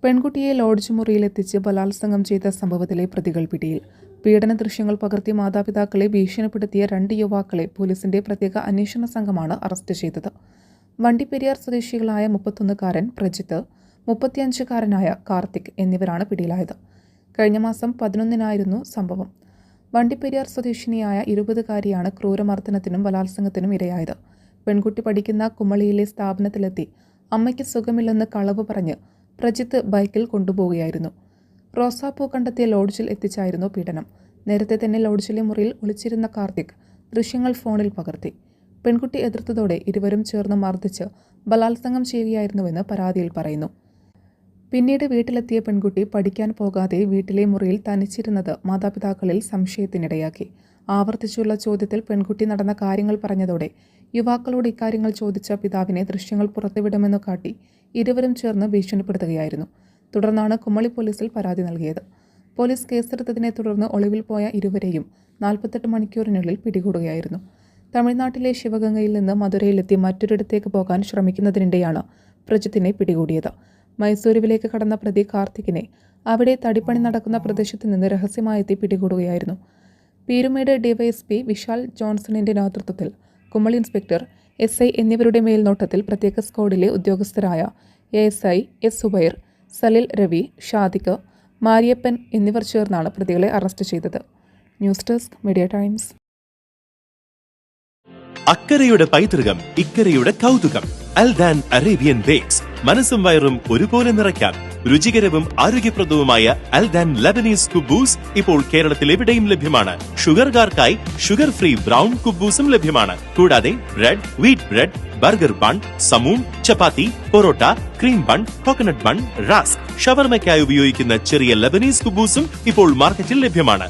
പെൺകുട്ടിയെ ലോഡ്ജ് മുറിയിലെത്തിച്ച് ബലാത്സംഗം ചെയ്ത സംഭവത്തിലെ പ്രതികൾ പിടിയിൽ. പീഡന ദൃശ്യങ്ങൾ പകർത്തി മാതാപിതാക്കളെ ഭീഷണിപ്പെടുത്തിയ 2 യുവാക്കളെ പോലീസിന്റെ പ്രത്യേക അന്വേഷണ സംഘമാണ് അറസ്റ്റ് ചെയ്തത്. വണ്ടിപ്പെരിയാർ സ്വദേശികളായ 31-കാരൻ പ്രജിത്ത്, 35-കാരനായ കാർത്തിക് എന്നിവരാണ് പിടിയിലായത്. കഴിഞ്ഞ മാസം 11-നായിരുന്നു സംഭവം. വണ്ടിപ്പെരിയാർ സ്വദേശിനിയായ 20-കാരിയാണ് ക്രൂരമർദ്ദനത്തിനും ബലാത്സംഗത്തിനും ഇരയായത്. പെൺകുട്ടി പഠിക്കുന്ന കുമളിയിലെ സ്ഥാപനത്തിലെത്തി അമ്മയ്ക്ക് സുഖമില്ലെന്ന് കളവ് പറഞ്ഞ് പ്രജിത്ത് ബൈക്കിൽ കൊണ്ടുപോവുകയായിരുന്നു. റോസാപ്പൂ കണ്ടെത്തിയ ലോഡ്ജിൽ എത്തിച്ചായിരുന്നു പീഡനം. നേരത്തെ തന്നെ ലോഡ്ജിലെ മുറിയിൽ ഒളിച്ചിരുന്ന കാർത്തിക് ദൃശ്യങ്ങൾ ഫോണിൽ പകർത്തി. പെൺകുട്ടി എതിർത്തതോടെ ഇരുവരും ചേർന്ന് മർദ്ദിച്ച് ബലാത്സംഗം ചെയ്യുകയായിരുന്നുവെന്ന് പരാതിയിൽ പറയുന്നു. പിന്നീട് വീട്ടിലെത്തിയ പെൺകുട്ടി പഠിക്കാൻ പോകാതെ വീട്ടിലെ മുറിയിൽ തനിച്ചിരുന്നത് മാതാപിതാക്കളിൽ സംശയത്തിനിടയാക്കി. ആവർത്തിച്ചുള്ള ചോദ്യത്തിൽ പെൺകുട്ടി നടന്ന കാര്യങ്ങൾ പറഞ്ഞതോടെ യുവാക്കളോട് ഇക്കാര്യങ്ങൾ ചോദിച്ച പിതാവിനെ ദൃശ്യങ്ങൾ പുറത്തുവിടുമെന്ന് കാട്ടി ഇരുവരും ചേർന്ന് ഭീഷണിപ്പെടുത്തുകയായിരുന്നു. തുടർന്നാണ് കുമളി പോലീസിൽ പരാതി നൽകിയത്. പോലീസ് കേസെടുത്തതിനെ തുടർന്ന് ഒളിവിൽ പോയ ഇരുവരെയും 48 മണിക്കൂറിനുള്ളിൽ പിടികൂടുകയായിരുന്നു. തമിഴ്നാട്ടിലെ ശിവഗംഗയിൽ നിന്ന് മധുരയിലെത്തി മറ്റൊരിടത്തേക്ക് പോകാൻ ശ്രമിക്കുന്നതിനിടെയാണ് പ്രജിത്തിനെ പിടികൂടിയത്. മൈസൂരുവിലേക്ക് കടന്ന പ്രതി കാർത്തികിനെ അവിടെ തടിപ്പണി നടക്കുന്ന പ്രദേശത്ത് നിന്ന് രഹസ്യമായെത്തി പിടികൂടുകയായിരുന്നു. പീരുമേട് ഡിവൈഎസ്പി വിശാൽ ജോൺസണിന്റെ നേതൃത്വത്തിൽ കുമളി ഇൻസ്പെക്ടർ, SI എന്നിവരുടെ മേൽനോട്ടത്തിൽ പ്രത്യേക സ്ക്വാഡിലെ ഉദ്യോഗസ്ഥരായ ASI എസ് സുബൈർ, സലിൽ രവി, ഷാദിഖ്, മാരിയപ്പൻ എന്നിവർ ചേർന്നാണ് പ്രതികളെ അറസ്റ്റ് ചെയ്തത്. News desk media times. അക്കരയുടെ പൈതൃകം, ഇക്കരയുടെ കൗതുകം. Aldan Arabian bakes. മനസ്സും വയറും ഒരുപോലെ നിറയ്ക്കാൻ രുചികരവും ആരോഗ്യപ്രദവുമായ അൽദാൻ ലബനീസ് കുബൂസ് ഇപ്പോൾ കേരളത്തിൽ എവിടെയും ലഭ്യമാണ്. ഷുഗർകാർക്കായി ഷുഗർ ഫ്രീ ബ്രൗൺ കുബൂസും ലഭ്യമാണ്. കൂടാതെ bread, wheat bread, burger bun, സമൂൺ, chapati, parotta, cream bun, coconut bun, rusk, ഷവർമയ്ക്കായി ഉപയോഗിക്കുന്ന ചെറിയ ലബനീസ് കുബൂസും ഇപ്പോൾ മാർക്കറ്റിൽ ലഭ്യമാണ്.